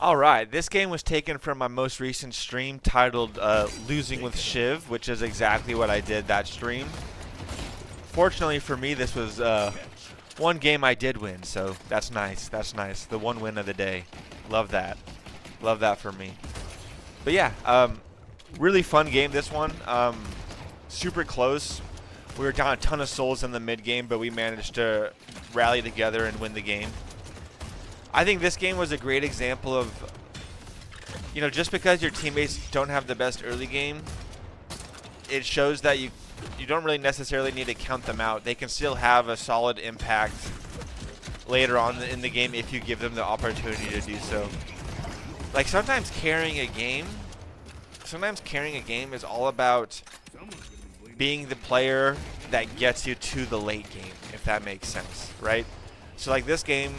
Alright, this game was taken from my most recent stream titled Losing with Shiv, which is exactly what I did that stream. Fortunately for me, this was one game I did win, so that's nice. That's nice. The one win of the day. Love that. Love that for me. But yeah, really fun game this one. Super close. We were down a ton of souls in the mid game, but we managed to rally together and win the game. I think this game was a great example of, you know, just because your teammates don't have the best early game, it shows that you don't really necessarily need to count them out. They can still have a solid impact later on in the game if you give them the opportunity to do so. Like sometimes carrying a game is all about being the player that gets you to the late game, if that makes sense, right? So like this game,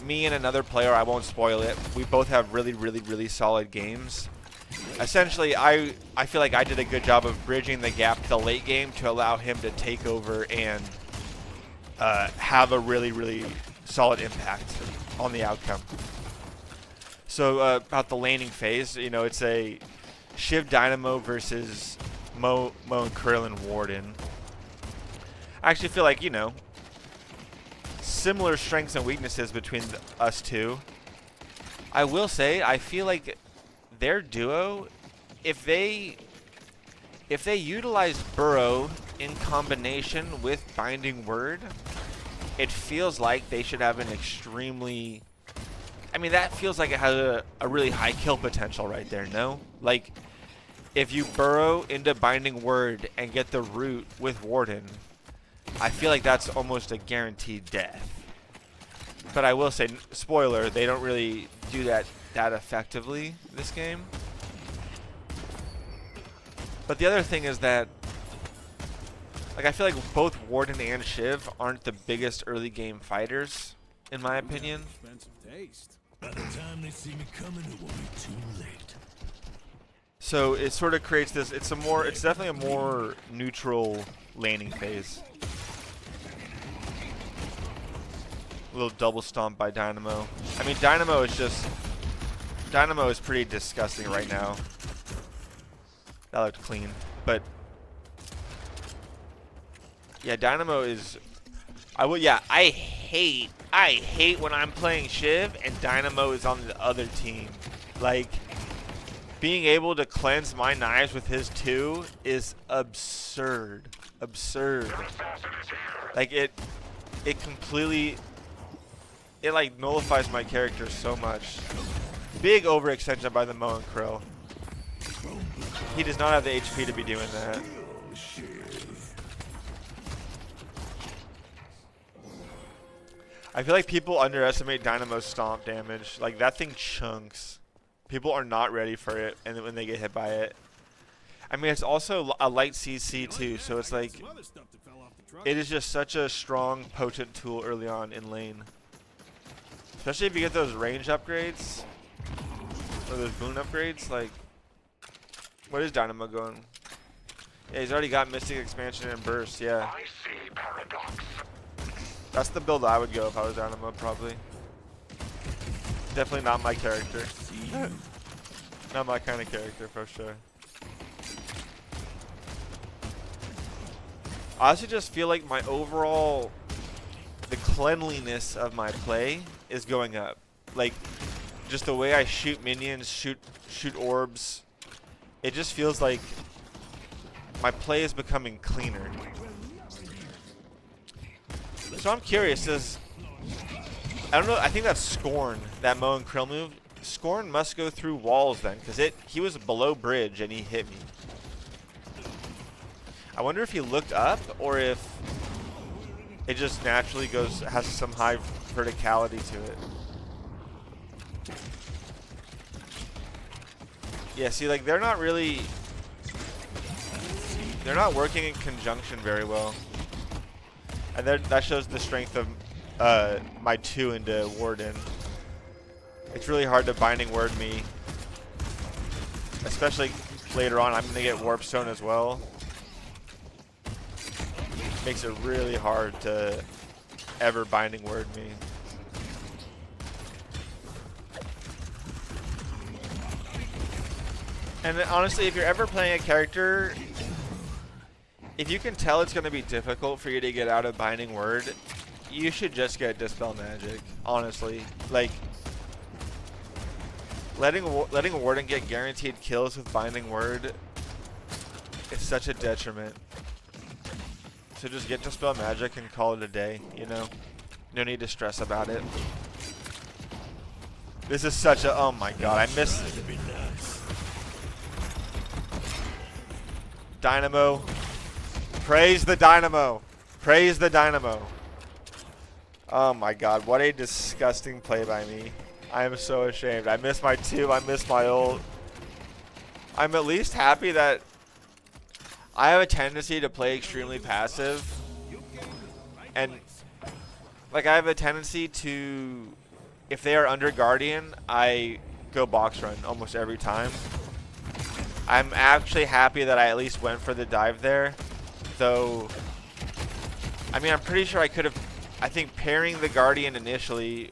me and another player, I won't spoil it, we both have really solid games. Essentially, I feel like I did a good job of bridging the gap to the late game to allow him to take over and have a really solid impact on the outcome. So about the laning phase, you know, it's a Shiv Dynamo versus Mo and Krillin Warden. I actually feel like, you know, similar strengths and weaknesses between us two. I will say, I feel like their duo, if they utilize Burrow in combination with Binding Word, it feels like they should have an extremely, I mean, that feels like it has a really high kill potential right there, no? Like, if you burrow into Binding Word and get the root with Warden, I feel like that's almost a guaranteed death. But I will say, spoiler, they don't really do that effectively this game. But the other thing is that, like, I feel like both Warden and Shiv aren't the biggest early game fighters, in my opinion. By the time they see me coming, it will be too late. So it sort of creates this, it's definitely a more neutral laning phase. A little double stomp by Dynamo. I mean, Dynamo is pretty disgusting right now. That looked clean, but yeah, Dynamo is. I hate when I'm playing Shiv and Dynamo is on the other team. Like, being able to cleanse my knives with his 2 is absurd. Absurd. Like, it completely, it like nullifies my character so much. Big overextension by the Mo and Krill. He does not have the HP to be doing that. I feel like people underestimate Dynamo's stomp damage. Like, that thing chunks. People are not ready for it, and when they get hit by it. I mean, it's also a light CC too, so it's like, it is just such a strong, potent tool early on in lane. Especially if you get those range upgrades, or those boon upgrades. Like, what is Dynamo going? Yeah, he's already got Mystic Expansion and Burst, yeah. That's the build I would go if I was Dynamo, probably. Definitely not my character. Not my kind of character, for sure. I also just feel like my overall, the cleanliness of my play is going up. Like, just the way I shoot minions, shoot orbs, it just feels like my play is becoming cleaner. So I'm curious, I don't know, I think that's Scorn, that Mo and Krill move. Scorn must go through walls then, because he was below bridge and he hit me. I wonder if he looked up or if it just naturally has some high verticality to it. Yeah, see, like, they're not working in conjunction very well. And that shows the strength of my 2 into Warden. It's really hard to Binding Word me. Especially later on, I'm going to get Warp Stone as well. Makes it really hard to ever Binding Word me. And then, honestly, if you're ever playing a character, if you can tell it's going to be difficult for you to get out of Binding Word, you should just get Dispel Magic, honestly. Like, letting Warden get guaranteed kills with Binding Word is such a detriment. So just get Dispel Magic and call it a day, you know? No need to stress about it. This is such a... Oh my god, I missed... Dynamo. Praise the Dynamo. Praise the Dynamo. Oh my god, what a disgusting play by me. I am so ashamed. I missed my 2, I missed my ult. I'm at least happy that I have a tendency to play extremely passive. And, like, I have a tendency to, if they are under Guardian, I go box run almost every time. I'm actually happy that I at least went for the dive there. Though, I mean, I'm pretty sure I could have, I think pairing the Guardian initially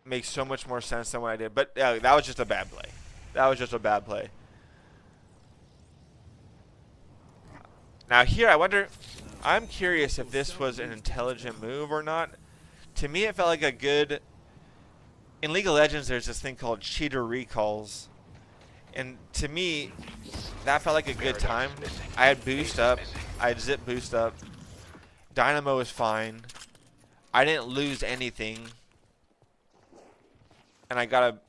makes so much more sense than what I did. But that was just a bad play. That was just a bad play. Now here, I wonder, I'm curious if this was an intelligent move or not. To me, it felt like a good, in League of Legends, there's this thing called cheater recalls. And to me, that felt like a good time. I had boost up. I had zip boost up. Dynamo was fine. I didn't lose anything. And I got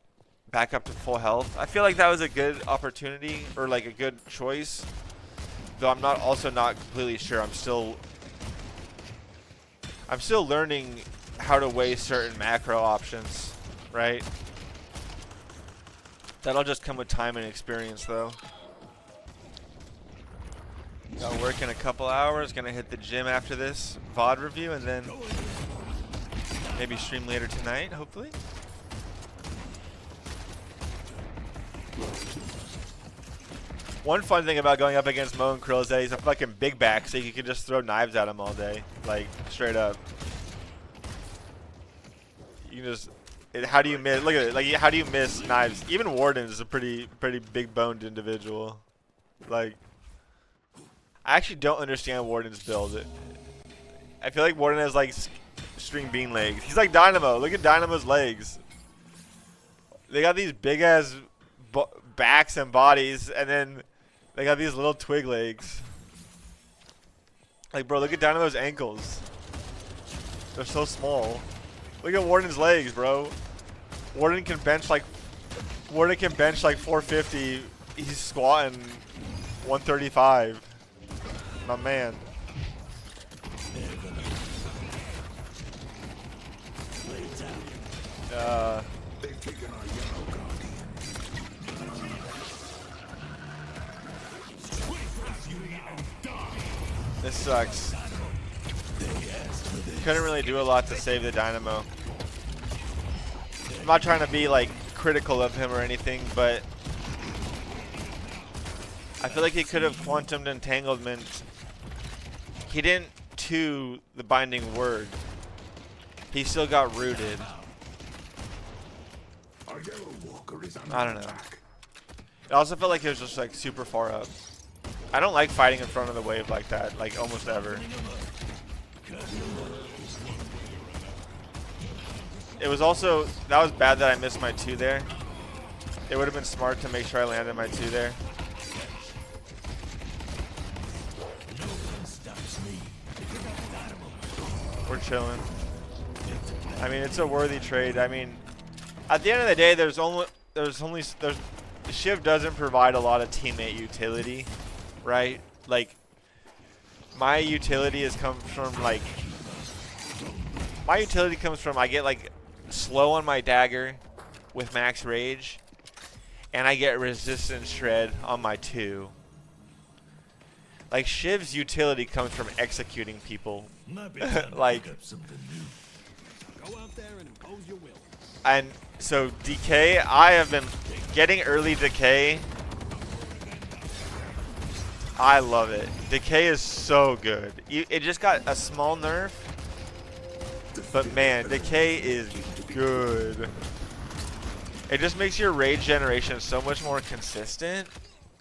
back up to full health. I feel like that was a good opportunity, or like a good choice. Though I'm also not completely sure. I'm still learning how to weigh certain macro options, right? That'll just come with time and experience, though. Got work in a couple hours. Gonna hit the gym after this VOD review, and then maybe stream later tonight, hopefully. One fun thing about going up against Mo and Krill is that he's a fucking big back, so you can just throw knives at him all day, like straight up. You can just. How do you miss? Look at it. Like, how do you miss knives? Even Warden is a pretty big boned individual. Like, I actually don't understand Warden's build. I feel like Warden has like string bean legs. He's like Dynamo. Look at Dynamo's legs. They got these big ass backs and bodies, and then they got these little twig legs. Like, bro, look at Dynamo's ankles. They're so small. Look at Warden's legs, bro. Warden can bench like 450. He's squatting 135. My man. This sucks. Couldn't really do a lot to save the Dynamo. I'm not trying to be like critical of him or anything, but I feel like he could have quantumed entanglement. He didn't 2 the Binding Word. He still got rooted. I don't know. It also felt like it was just like super far up. I don't like fighting in front of the wave like that, like almost ever. It was also, that was bad that I missed my 2 there. It would have been smart to make sure I landed my 2 there. We're chilling. I mean, it's a worthy trade. I mean, at the end of the day, Shiv doesn't provide a lot of teammate utility, right? Like, my utility comes from I get like slow on my dagger with max rage, and I get resistance shred on my 2. Like, Shiv's utility comes from executing people. Like, Go out there and impose your will. and so decay, I have been getting early decay. I love it. Decay is so good. It just got a small nerf, but man, decay is good. It just makes your rage generation so much more consistent,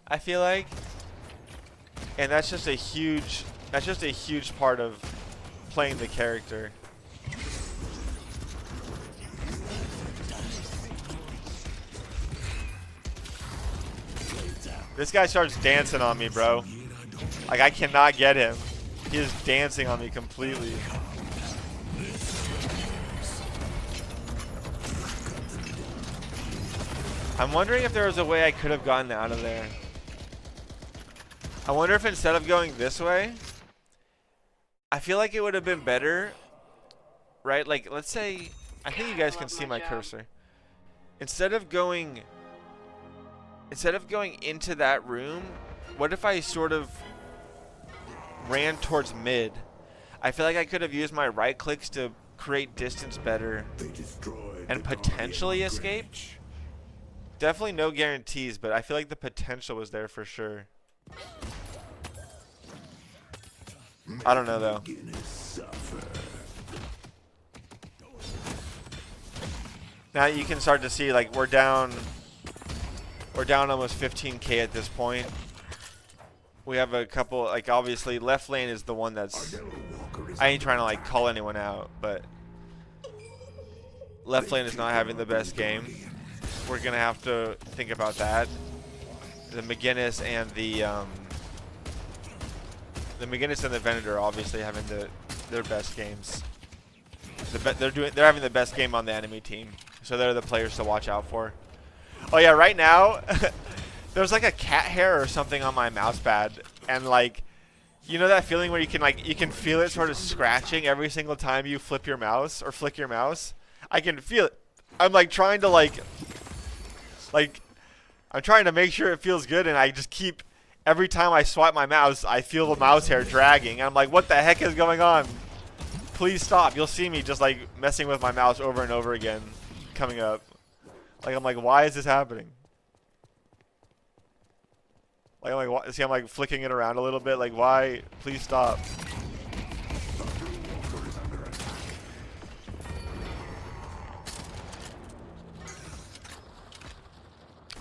I feel like. And that's just a huge part of playing the character. This guy starts dancing on me, bro. Like, I cannot get him. He is dancing on me completely. I'm wondering if there was a way I could have gotten out of there. I wonder if instead of going this way, I feel like it would have been better, right? Like, let's say, I think you guys can see my cursor. Instead of going into that room, what if I sort of ran towards mid? I feel like I could have used my right clicks to create distance better and potentially escape. Definitely no guarantees, but I feel like the potential was there for sure. I don't know though. Now you can start to see, like, we're down almost 15k at this point. We have a couple, like, obviously left lane is the one that's, I ain't trying to like call anyone out, but left lane is not having the best game. We're gonna have to think about that. The McGinnis and the McGinnis and the Venator obviously having their best games. They're having the best game on the enemy team, so they're the players to watch out for. Oh yeah, right now there's like a cat hair or something on my mouse pad, and like, you know that feeling where you can feel it sort of scratching every single time you flip your mouse or flick your mouse? I can feel it. I'm like trying to I'm trying to make sure it feels good, and I just keep, every time I swipe my mouse, I feel the mouse hair dragging. And I'm like, what the heck is going on? Please stop. You'll see me just like messing with my mouse over and over again coming up. Like, I'm like, why is this happening? Like, I'm like, see, I'm like flicking it around a little bit. Like, why? Please stop.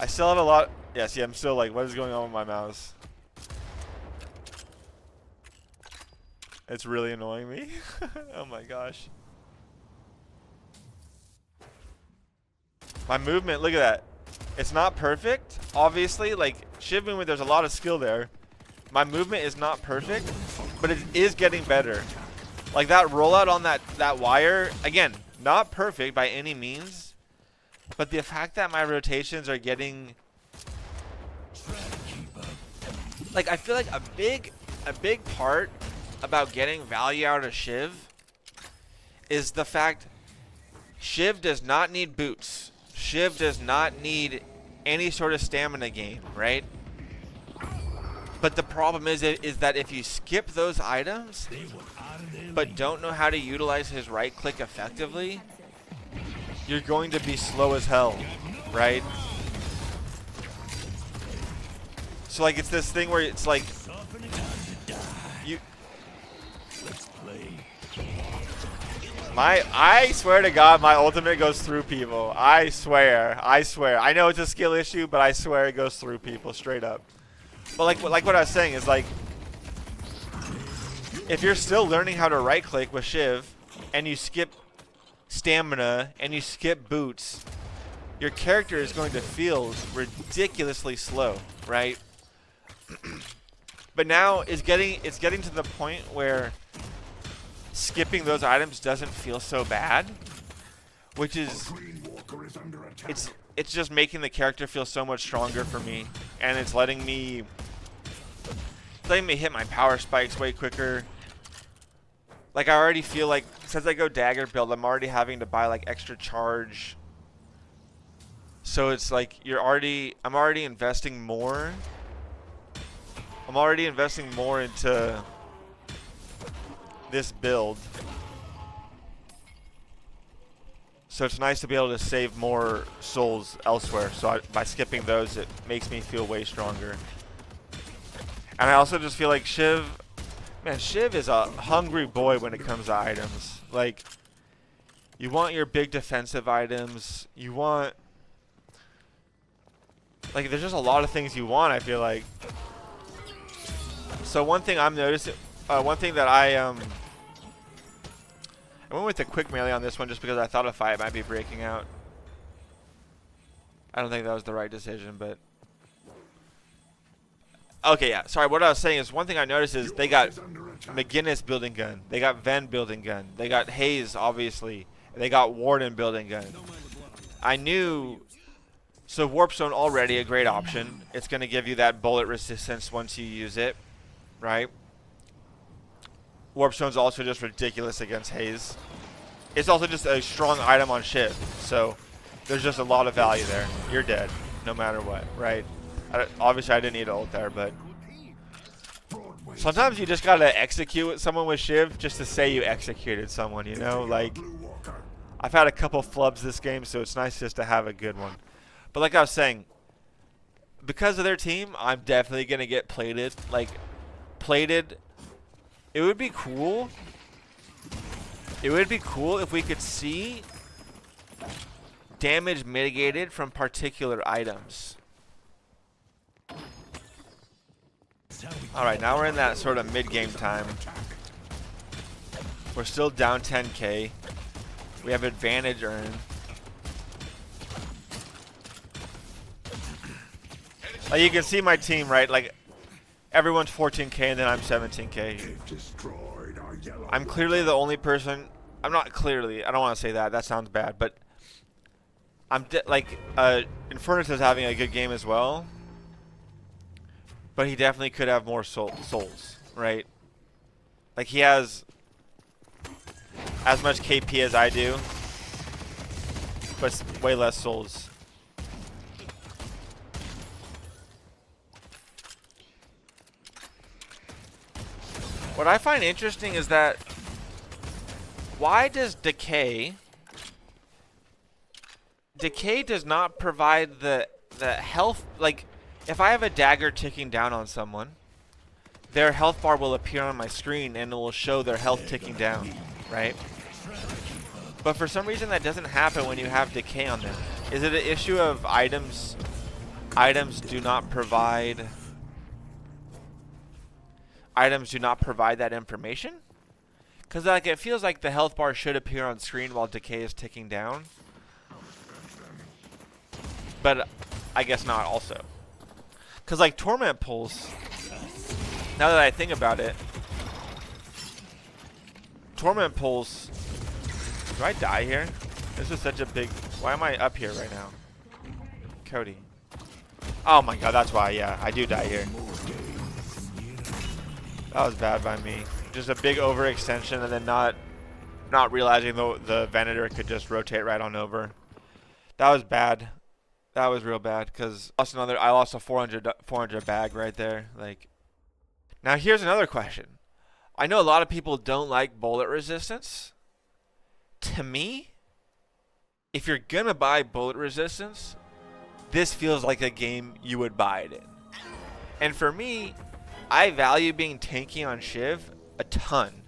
I still have a lot. Yeah, see, I'm still like, what is going on with my mouse? It's really annoying me. Oh my gosh. My movement, look at that. It's not perfect. Obviously, like, Shiv movement, there's a lot of skill there. My movement is not perfect, but it is getting better. Like, that rollout on that wire, again, not perfect by any means. But the fact that my rotations are getting, like, I feel like a big part about getting value out of Shiv is the fact Shiv does not need boots. Shiv does not need any sort of stamina gain, right? But the problem is that if you skip those items but don't know how to utilize his right click effectively, you're going to be slow as hell, right? So like, it's this thing where it's like I swear to God, my ultimate goes through people. I swear. I know it's a skill issue, but I swear it goes through people straight up. But like what I was saying is, like, if you're still learning how to right click with Shiv and you skip stamina and you skip boots, your character is going to feel ridiculously slow, right? But now it's getting to the point where skipping those items doesn't feel so bad, which is, it's just making the character feel so much stronger for me, and it's letting me hit my power spikes way quicker. Like, I already feel like, since I go dagger build, I'm already having to buy like extra charge. So it's like I'm already investing more. I'm already investing more into this build. So it's nice to be able to save more souls elsewhere. So by skipping those, it makes me feel way stronger. And I also just feel like Shiv is a hungry boy when it comes to items. Like, you want your big defensive items. You want Like, there's just a lot of things you want, I feel like. So one thing I'm noticing, one thing that I went with the quick melee on this one just because I thought a fight might be breaking out. I don't think that was the right decision, but... Okay, yeah. Sorry, what I was saying is one thing I noticed is they got McGinnis building gun. They got Ven building gun. They got Hayes, obviously. They got Warden building gun. I knew... So Warp Stone already a great option. It's going to give you that bullet resistance once you use it, right? Warp Stone's also just ridiculous against Hayes. It's also just a strong item on Shiv, so there's just a lot of value there. You're dead, no matter what, right? Obviously, I didn't need ult there, but sometimes you just gotta execute someone with Shiv just to say you executed someone, you know? Like, I've had a couple flubs this game, so it's nice just to have a good one. But like I was saying, because of their team, I'm definitely gonna get plated. Like, plated. It would be cool. It would be cool if we could see damage mitigated from particular items. Alright, now we're in that sort of mid-game time. We're still down 10k. We have advantage earned. Like, you can see my team, right? Like, everyone's 14k and then I'm 17k. I'm clearly the only person. I'm not clearly. I don't want to say that. That sounds bad. But I'm Infernus is having a good game as well. But he definitely could have more souls, right? Like, he has as much KP as I do, but way less souls. What I find interesting is that why does Decay does not provide the health, like if I have a dagger ticking down on someone, their health bar will appear on my screen and it will show their health ticking down, right? But for some reason that doesn't happen when you have Decay on them. Is it an issue of items do not provide that information? Because like it feels like the health bar should appear on screen while Decay is ticking down. But I guess not also. Because like Torment Pulse, now that I think about it, Torment Pulse, do I die here? This is such a big, why am I up here right now? Cody. Oh my god, that's why, yeah, I do die here. That was bad by me. Just a big overextension and then not realizing the Venator could just rotate right on over. That was bad. That was real bad because I lost a 400 bag right there. Like, now here's another question. I know a lot of people don't like bullet resistance. To me, if you're gonna buy bullet resistance, this feels like a game you would buy it in. And for me, I value being tanky on Shiv a ton.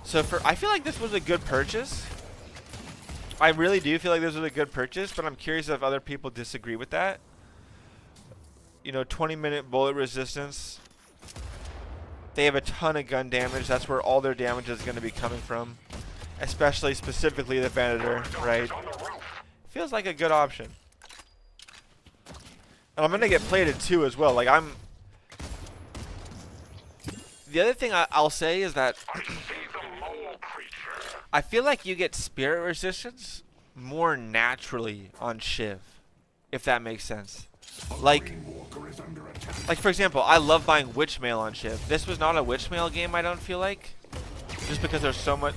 So I feel like this was a good purchase. I really do feel like this was a good purchase, but I'm curious if other people disagree with that. You know, 20-minute bullet resistance. They have a ton of gun damage. That's where all their damage is going to be coming from. Especially, specifically the Venator, right? Feels like a good option. And I'm going to get plated too as well. Like, the other thing I'll say is that I feel like you get spirit resistance more naturally on Shiv, if that makes sense. Like for example, I love buying Witchmail on Shiv. This was not a Witchmail game, I don't feel like. Just because there's so much...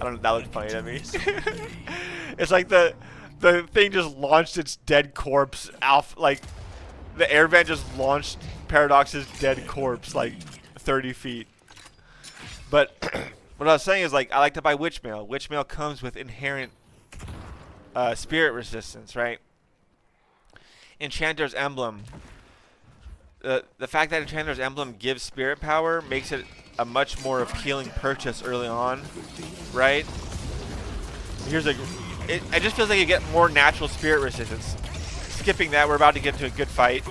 I don't know, that looked funny to me. It's like the thing just launched its dead corpse off, like, the air vent just launched Paradox's dead corpse, like, 30 feet. But what I was saying is, like, I like to buy Witchmail. Witchmail comes with inherent spirit resistance, right? Enchanter's Emblem. The fact that Enchanter's Emblem gives spirit power makes it a much more appealing purchase early on, right? It just feels like you get more natural spirit resistance. skipping that, we're about to get into a good fight.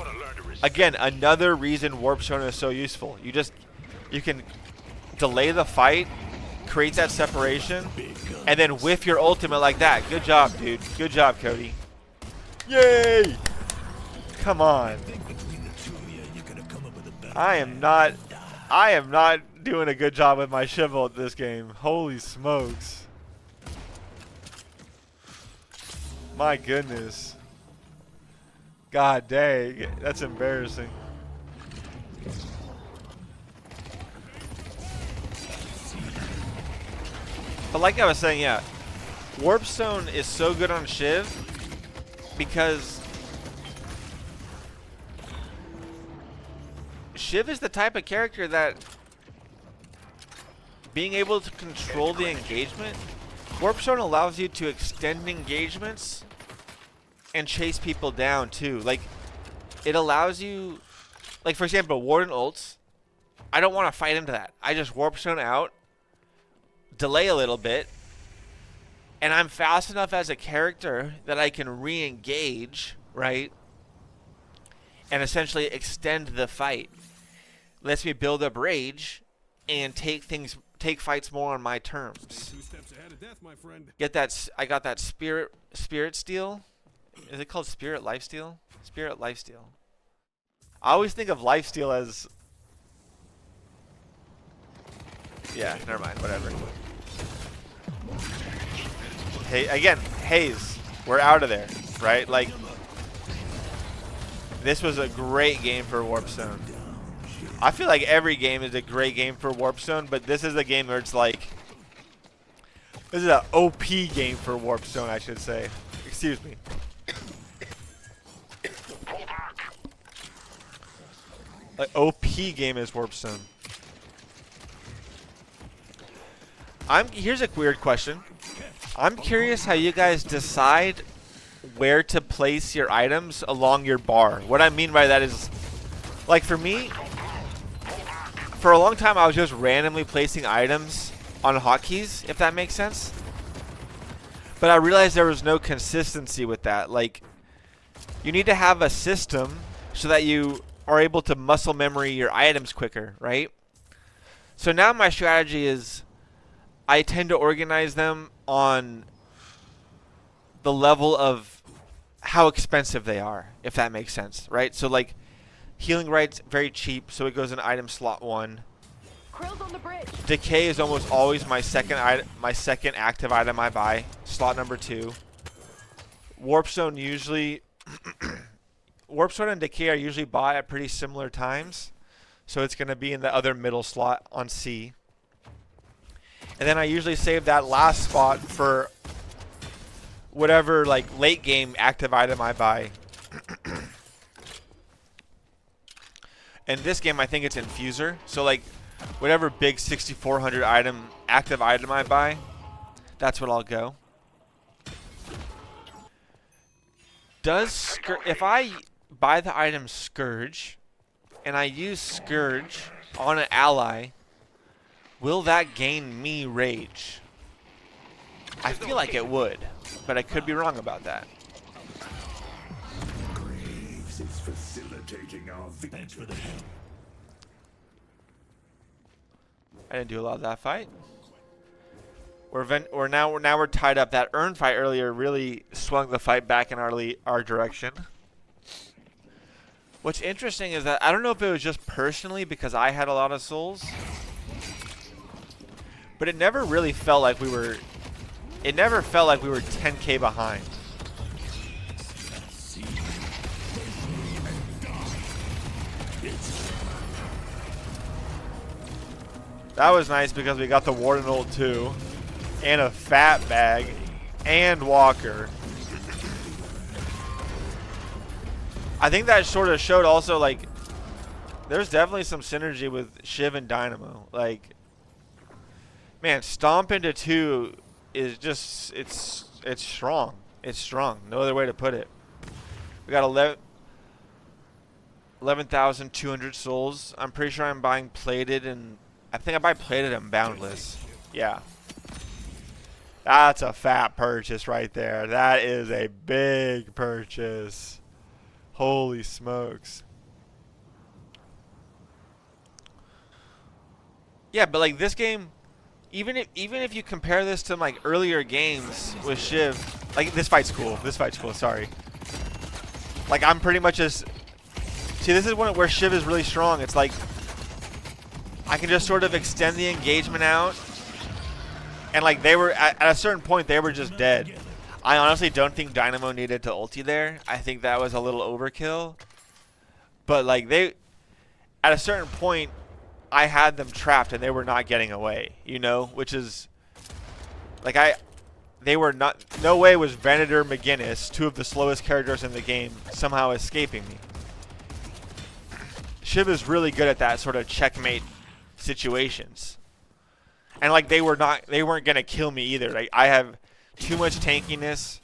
Again, another reason Warp Zone is so useful. You can delay the fight, create that separation, and then whiff your ultimate like that. Good job, dude. Good job, Cody. Yay! Come on. I am not doing a good job with my Shiv ult this game. Holy smokes. My goodness. God dang. That's embarrassing. But like I was saying, yeah, Warp Zone is so good on Shiv because Shiv is the type of character that being able to control the engagement, Warp Zone allows you to extend engagements and chase people down too. Like, it allows you, like for example, Warden ults, I don't want to fight into that. I just Warp Zone out, delay a little bit, and I'm fast enough as a character that I can re-engage, right? And essentially extend the fight. Lets me build up rage and take fights more on my terms. 2 steps ahead of death, my friend. Get that? I got that spirit steal. Is it called spirit lifesteal? Spirit lifesteal. I always think of lifesteal as. Yeah, never mind. Whatever. Hey, again, Haze. We're out of there, right? Like, this was a great game for Warp Zone. I feel like every game is a great game for Warp Zone, but this is a game where it's like, this is an OP game for Warp Zone, I should say. Excuse me. Like, OP game is Warp Zone. Here's a weird question. I'm curious how you guys decide where to place your items along your bar. What I mean by that is, like for me, for a long time I was just randomly placing items on hotkeys, if that makes sense. But I realized there was no consistency with that. Like, you need to have a system so that you are able to muscle memory your items quicker, right? So now my strategy is I tend to organize them on the level of how expensive they are, if that makes sense, right? So like healing right's very cheap, so it goes in item slot 1. Krill's on the bridge. Decay is almost always my second active item I buy, slot number 2. Warp Zone usually Warp Zone and Decay are usually bought at pretty similar times, so it's going to be in the other middle slot on C. And then I usually save that last spot for whatever like late game active item I buy. In this game, I think it's Infuser. So like whatever big 6400 item active item I buy, that's what I'll go. If I buy the item Scourge and I use Scourge on an ally, will that gain me rage? I feel like it would, but I could be wrong about that. Graves is facilitating our victory. Thanks for the help. I didn't do a lot of that fight. We're tied up. That Urn fight earlier really swung the fight back in our direction. What's interesting is that I don't know if it was just personally because I had a lot of souls, but it never really felt like we were. It never felt like we were 10k behind. That was nice because we got the Warden ult too, and a fat bag, and Walker. I think that sort of showed also like there's definitely some synergy with Shiv and Dynamo. Like, man, stomp into 2 is just it's strong. It's strong. No other way to put it. We got 11,200 souls. I'm pretty sure I'm buying plated, and I think I buy plated and boundless. Yeah. That's a fat purchase right there. That is a big purchase. Holy smokes. Yeah, but like this game, even if you compare this to like earlier games with Shiv, like this fight's cool. This fight's cool. Sorry. Like I'm pretty much just see. This is where Shiv is really strong. It's like I can just sort of extend the engagement out, and like they were at a certain point they were just dead. I honestly don't think Dynamo needed to ulti there. I think that was a little overkill. But like they, at a certain point, I had them trapped and they were not getting away. You know, which is like they were not. No way was Venator, McGinnis, two of the slowest characters in the game, somehow escaping me. Shiv is really good at that sort of checkmate situations, and like they weren't gonna kill me either. Like I have too much tankiness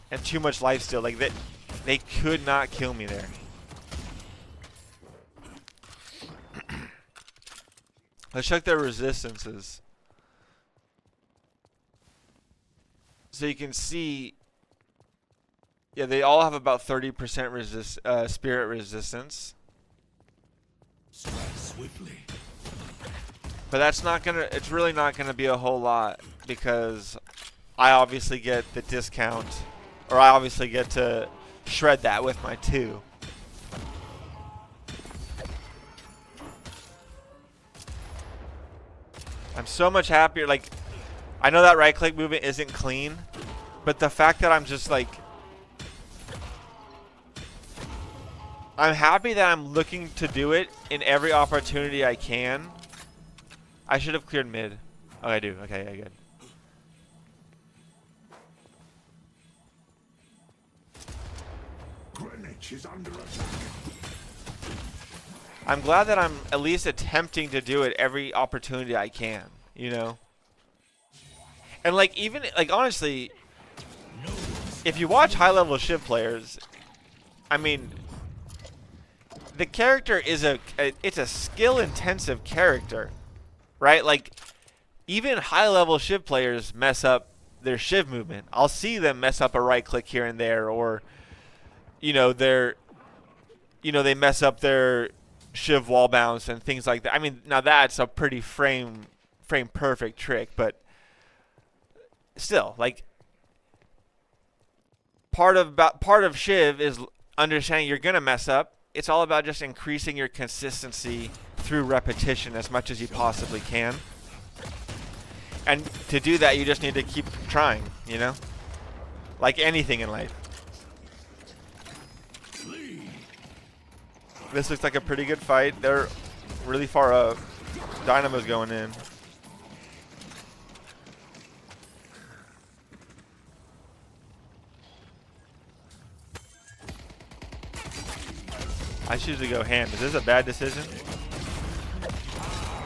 and too much lifesteal. Like they could not kill me there. Let's check their resistances. So you can see, yeah, they all have about 30% spirit resistance. Strike swiftly. But that's not gonna. It's really not gonna be a whole lot because I obviously get the discount, or I obviously get to shred that with my 2. I'm so much happier. Like, I know that right-click movement isn't clean, but the fact that I'm just like, I'm happy that I'm looking to do it in every opportunity I can. I should have cleared mid. Oh, I do. Okay, yeah, good. Greenwich is under attack. I'm glad that I'm at least attempting to do it every opportunity I can, you know? And like even like honestly, if you watch high-level Shiv players, I mean, the character is it's a skill-intensive character, right? Like even high-level Shiv players mess up their Shiv movement. I'll see them mess up a right click here and there, or you know, they mess up their Shiv wall bounce and things like that. I mean, now that's a pretty frame perfect trick, but still, like part of Shiv is understanding you're gonna mess up. It's all about just increasing your consistency through repetition as much as you possibly can. And to do that, you just need to keep trying, you know? Like anything in life. This looks like a pretty good fight. They're really far up. Dynamo's going in. I choose to go hand. Is this a bad decision?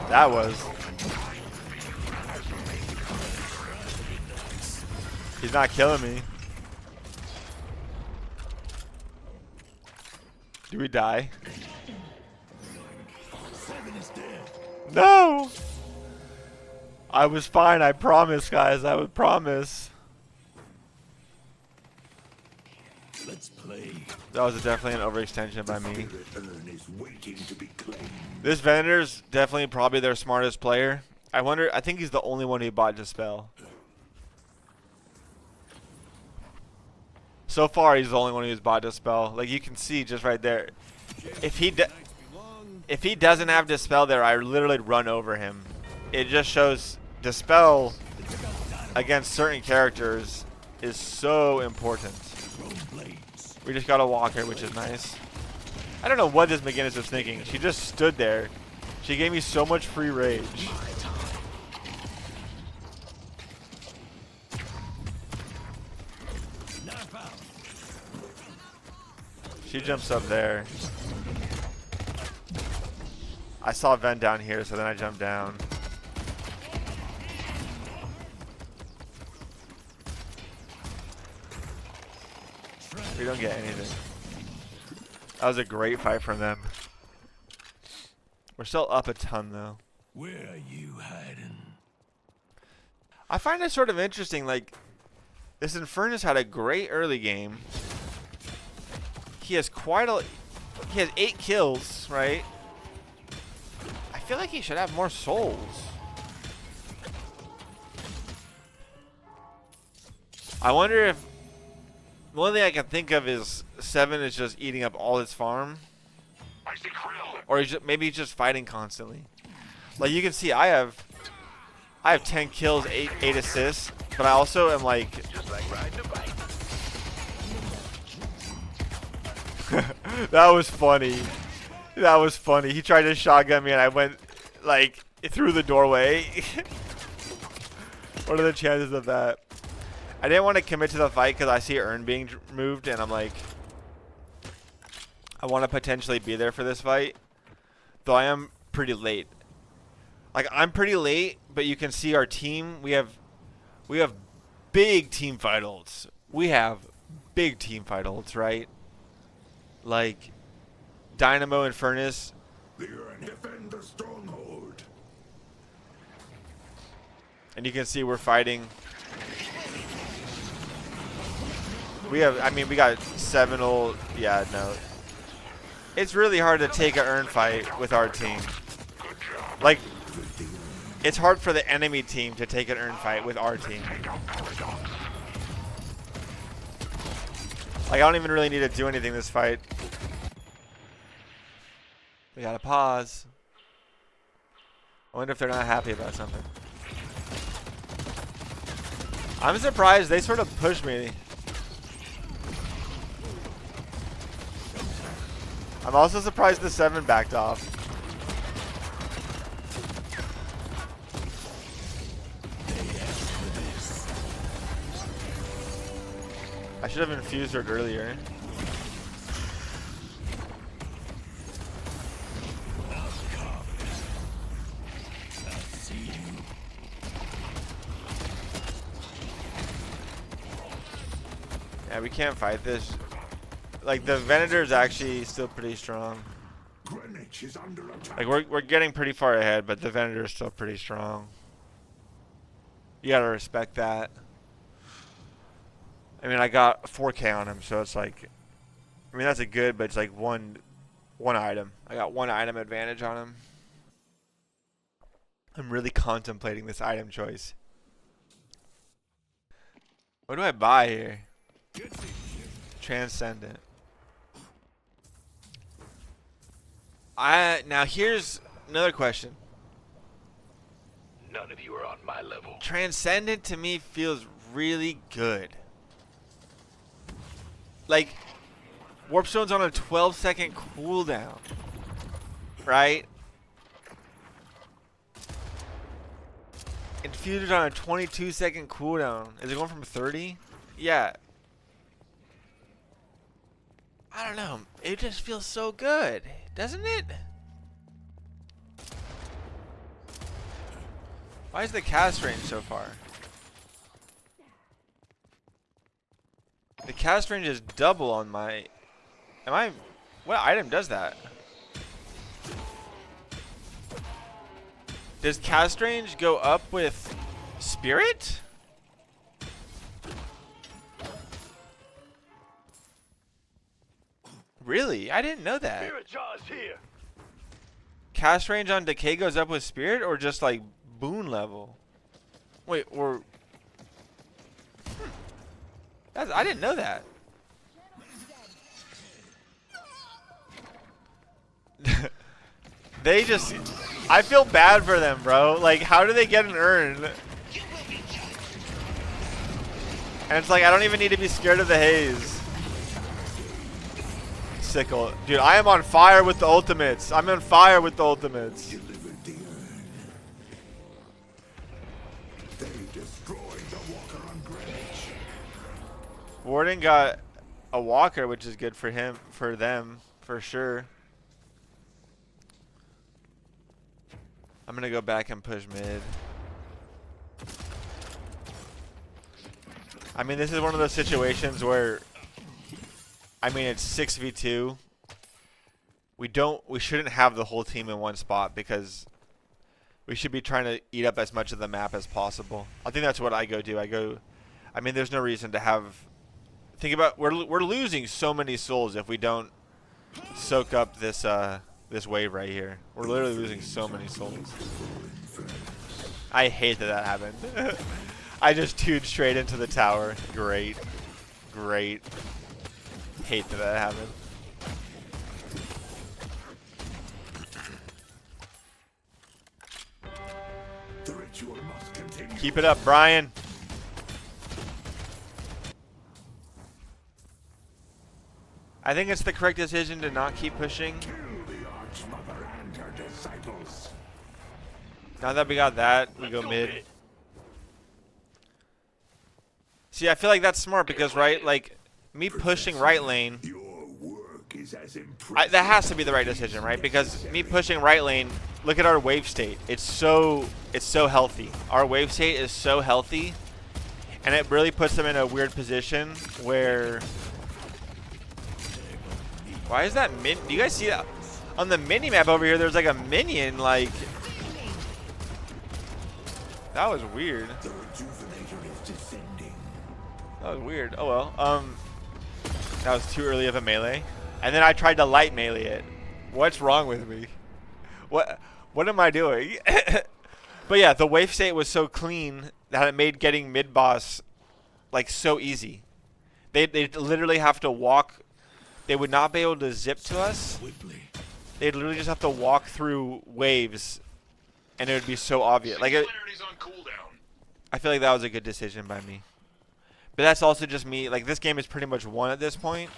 That was. He's not killing me. Do we die? No! I was fine, I promise, guys. I would promise. Let's play. That was definitely an overextension by me. This Venator's definitely probably their smartest player. I think he's the only one who bought Dispel. So far, he's the only one who's bought Dispel. Like you can see just right there. If he doesn't have Dispel there, I literally run over him. It just shows Dispel against certain characters is so important. We just got a Walker, which is nice. I don't know what this McGinnis was thinking. She just stood there. She gave me so much free rage. She jumps up there. I saw Ven down here, so then I jumped down. We don't get anything. That was a great fight from them. We're still up a ton, though. Where are you hiding? I find it sort of interesting, like, this Infernus had a great early game. He has quite a... He has 8 kills, right? I feel like he should have more souls. I wonder if... The only thing I can think of is 7 is just eating up all his farm. Or maybe he's just fighting constantly. Like you can see, I have 10 kills, 8 assists, but I also am like... That was funny. That was funny. He tried to shotgun me and I went like through the doorway. What are the chances of that? I didn't want to commit to the fight because I see Urn being moved and I'm like, I want to potentially be there for this fight. Though I am pretty late. Like I'm pretty late, but you can see our team. We have big team fight ults. We have big team fight ults, right? Like Dynamo and Furnace. Defend the stronghold. And you can see we're fighting. We have, I mean, we got 7 ult. Yeah, no. It's really hard to take an Urn fight with our team. Like, it's hard for the enemy team to take an Urn fight with our team. Like, I don't even really need to do anything this fight. We gotta pause. I wonder if they're not happy about something. I'm surprised they sort of pushed me. I'm also surprised the 7 backed off. I should have infused her earlier. Yeah, we can't fight this. Like the Venator is actually still pretty strong. Greenwich is under attack. Like we're getting pretty far ahead, but the Venator is still pretty strong. You gotta respect that. I mean, I got 4K on him, so it's like, I mean that's a good, but it's like one item. I got 1 item advantage on him. I'm really contemplating this item choice. What do I buy here? Transcendent. Now here's another question. None of you are on my level. Transcendent to me feels really good. Like, Warp Stone's on a 12-second cooldown, right? Infused on a 22-second cooldown. Is it going from 30? Yeah. I don't know. It just feels so good, doesn't it? Why is the cast range so far? The cast range is double on my... What item does that? Does cast range go up with Spirit? Really? I didn't know that. Spirit jars here. Cast range on Decay goes up with Spirit or just like boon level? Wait, or... I didn't know that. They just... I feel bad for them, bro. Like, how do they get an Urn? And it's like, I don't even need to be scared of the haze. Sickle. Dude, I am on fire with the ultimates. I'm on fire with the ultimates. Warden got a walker, which is good for him, for them, for sure. I'm gonna go back and push mid. I mean, this is one of those situations where, I mean, it's 6v2. We shouldn't have the whole team in one spot because we should be trying to eat up as much of the map as possible. I think that's what I go do. I mean, there's no reason to have. Think about we're losing so many souls if we don't soak up this this wave right here. We're literally losing so many souls. I hate that that happened. I just tuned straight into the tower. Great. Great. Hate that that happened. The ritual must continue. Keep it up, Brian. I think it's the correct decision to not keep pushing. Kill the Archmother and her disciples. Now that we got that, we go mid. See, I feel like that's smart because, right, like, me pushing right lane, Your work is as impressive. that has to be the right decision, right? Because me pushing right lane, look at our wave state. It's so healthy. Our wave state is so healthy, and it really puts them in a weird position where... Why is that min? Do you guys see that? On the mini map over here, there's like a minion, like... That was weird. The rejuvenator is descending. That was weird. Oh well. That was too early of a melee. And then I tried to light melee it. What's wrong with me? What am I doing? But yeah, the wave state was so clean that it made getting mid boss like so easy. They literally have to walk. They would not be able to zip to us. Swiftly. They'd literally just have to walk through waves, and it would be so obvious. Like Singularity's on cooldown. I feel like that was a good decision by me. But that's also just me. Like, this game is pretty much won at this point.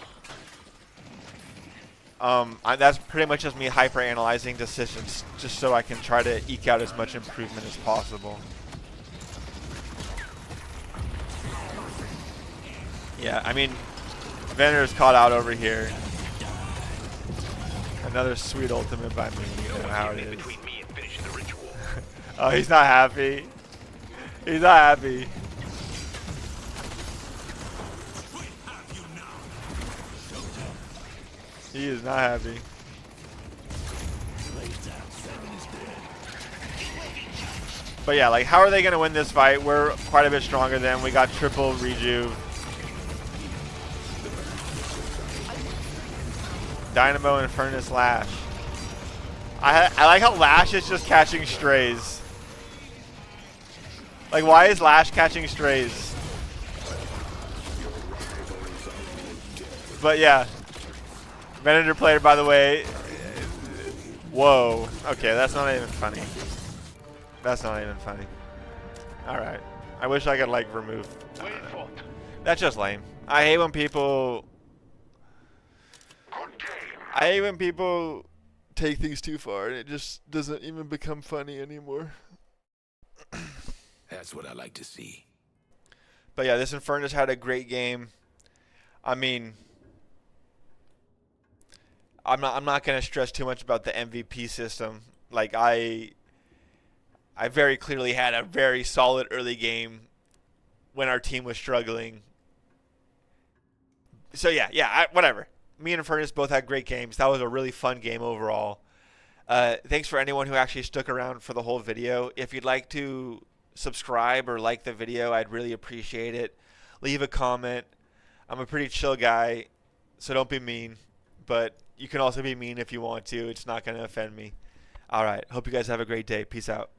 That's pretty much just me hyper-analyzing decisions just so I can try to eke out as much improvement as possible. Yeah, I mean, Vener's caught out over here. Another sweet ultimate by me. You know how it is. Between me and finishing the ritual. Oh, he's not happy. He's not happy. He is not happy. But yeah, like, how are they going to win this fight? We're quite a bit stronger than them. We got triple rejuve. Dynamo and Furnace Lash. I like how Lash is just catching strays. Like, why is Lash catching strays? But yeah. Venator player, by the way. Whoa. Okay, that's not even funny. That's not even funny. Alright. I wish I could, like, remove. That's just lame. I hate when people... I hate when people take things too far and it just doesn't even become funny anymore. That's what I like to see. But yeah, this Infernus had a great game. I mean, I'm not gonna stress too much about the MVP system. Like, I very clearly had a very solid early game when our team was struggling. So yeah, whatever. Me and Infernus both had great games. That was a really fun game overall. Thanks for anyone who actually stuck around for the whole video. If you'd like to subscribe or like the video, I'd really appreciate it. Leave a comment. I'm a pretty chill guy, so don't be mean. But you can also be mean if you want to. It's not going to offend me. All right. Hope you guys have a great day. Peace out.